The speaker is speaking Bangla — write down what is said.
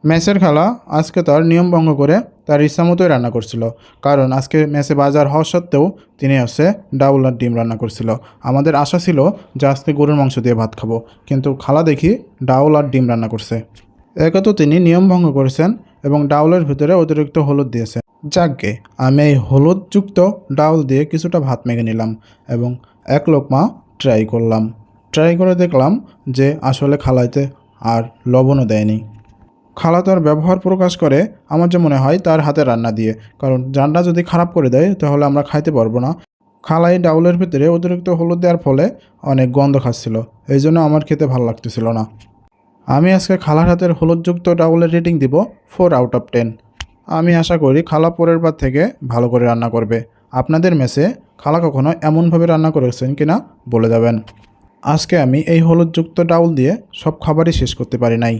মেসের খালা আজকে তার নিয়ম ভঙ্গ করে তার ইচ্ছা মতোই রান্না করছিল। কারণ আজকে মেসে বাজার হওয়া সত্ত্বেও তিনি ডাউল আর ডিম রান্না করছিল। আমাদের আশা ছিল যে আজকে গরুর মাংস দিয়ে ভাত খাবো, কিন্তু খালা দেখি ডাউল আর ডিম রান্না করছে। একে তো তিনি নিয়ম ভঙ্গ করেছেন এবং ডাউলের ভিতরে অতিরিক্ত হলুদ দিয়েছেন। যাকগে, আমি এই হলুদযুক্ত ডাউল দিয়ে কিছুটা ভাত মেখে নিলাম এবং এক লোকমা ট্রাই করলাম। ট্রাই করে দেখলাম যে আসলে খালাইতে আর লবণও দেয়নি। খালা তার ব্যবহার প্রকাশ করে আমার যে মনে হয় তার হাতে রান্না দিয়ে, কারণ রান্না যদি খারাপ করে দেয় তাহলে আমরা খাইতে পারবো না। খালাই ডাউলের ভিতরে অতিরিক্ত হলুদ দেওয়ার ফলে অনেক গন্ধ খাচ্ছিল, এই জন্য আমার খেতে ভালো লাগতেছিল না। আমি আজকে খালার হাতের হলুদযুক্ত ডাউলের রেটিং দিব 4/10। আমি আশা করি খালা পরের বার থেকে ভালো করে রান্না করবে। আপনাদের মেসে খালা কখনো এমনভাবে রান্না করেছেন কিনা বলে যাবেন। আজকে আমি এই হলুদযুক্ত ডাউল দিয়ে সব খাবারই শেষ করতে পারি নাই।